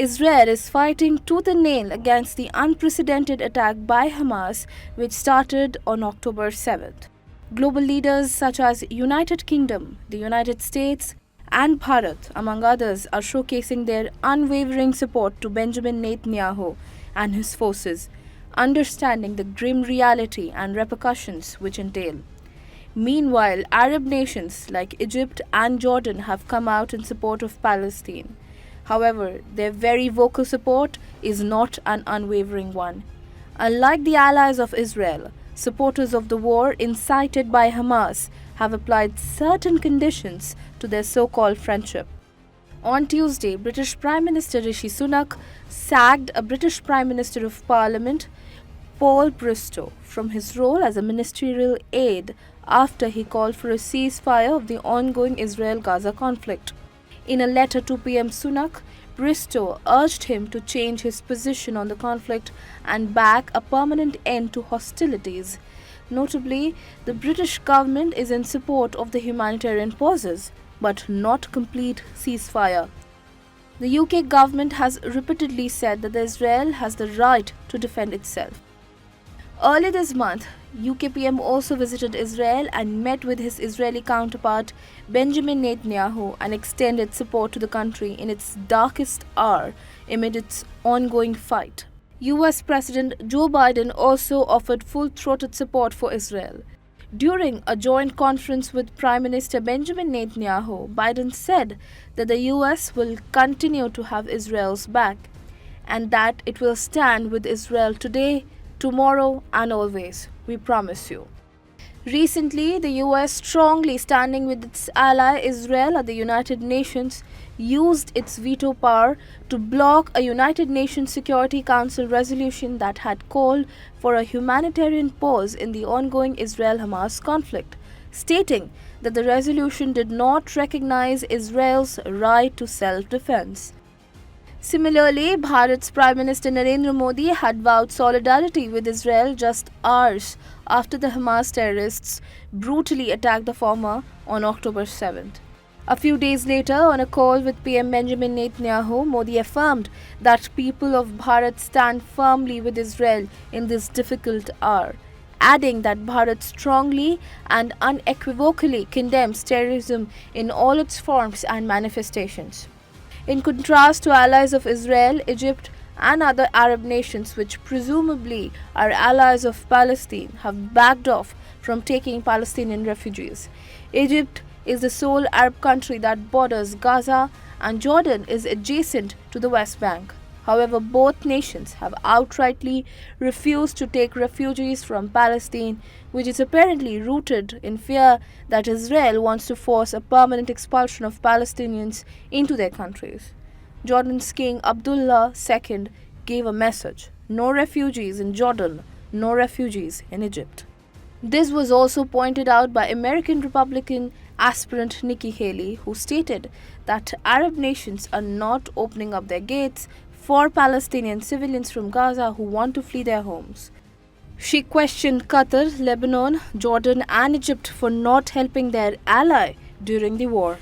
Israel is fighting tooth and nail against the unprecedented attack by Hamas, which started on October 7th. Global leaders such as United Kingdom, the United States, and Bharat, among others, are showcasing their unwavering support to Benjamin Netanyahu and his forces, understanding the grim reality and repercussions which entail. Meanwhile, Arab nations like Egypt and Jordan have come out in support of Palestine. However, their very vocal support is not an unwavering one. Unlike the allies of Israel, supporters of the war incited by Hamas have applied certain conditions to their so-called friendship. On Tuesday, British Prime Minister Rishi Sunak sacked a British Prime Minister of Parliament, Paul Bristow, from his role as a ministerial aide after he called for a ceasefire of the ongoing Israel-Gaza conflict. In a letter to PM Sunak, Bristow urged him to change his position on the conflict and back a permanent end to hostilities. Notably, the British government is in support of the humanitarian pauses, but not complete ceasefire. The UK government has repeatedly said that Israel has the right to defend itself. Early this month, UK PM also visited Israel and met with his Israeli counterpart Benjamin Netanyahu and extended support to the country in its darkest hour amid its ongoing fight. US President Joe Biden also offered full-throated support for Israel. During a joint conference with Prime Minister Benjamin Netanyahu, Biden said that the US will continue to have Israel's back and that it will stand with Israel today, tomorrow and always. We promise you. Recently, the US, strongly standing with its ally Israel at the United Nations, used its veto power to block a United Nations Security Council resolution that had called for a humanitarian pause in the ongoing Israel-Hamas conflict, stating that the resolution did not recognize Israel's right to self-defense. Similarly, Bharat's Prime Minister Narendra Modi had vowed solidarity with Israel just hours after the Hamas terrorists brutally attacked the former on October 7th. A few days later, on a call with PM Benjamin Netanyahu, Modi affirmed that people of Bharat stand firmly with Israel in this difficult hour, adding that Bharat strongly and unequivocally condemns terrorism in all its forms and manifestations. In contrast to allies of Israel, Egypt and other Arab nations which presumably are allies of Palestine have backed off from taking Palestinian refugees. Egypt is the sole Arab country that borders Gaza and Jordan is adjacent to the West Bank. However, both nations have outrightly refused to take refugees from Palestine, which is apparently rooted in fear that Israel wants to force a permanent expulsion of Palestinians into their countries. Jordan's King Abdullah II gave a message: no refugees in Jordan, no refugees in Egypt. This was also pointed out by American Republican aspirant Nikki Haley, who stated that Arab nations are not opening up their gates for Palestinian civilians from Gaza who want to flee their homes. She questioned Qatar, Lebanon, Jordan and Egypt for not helping their ally during the war.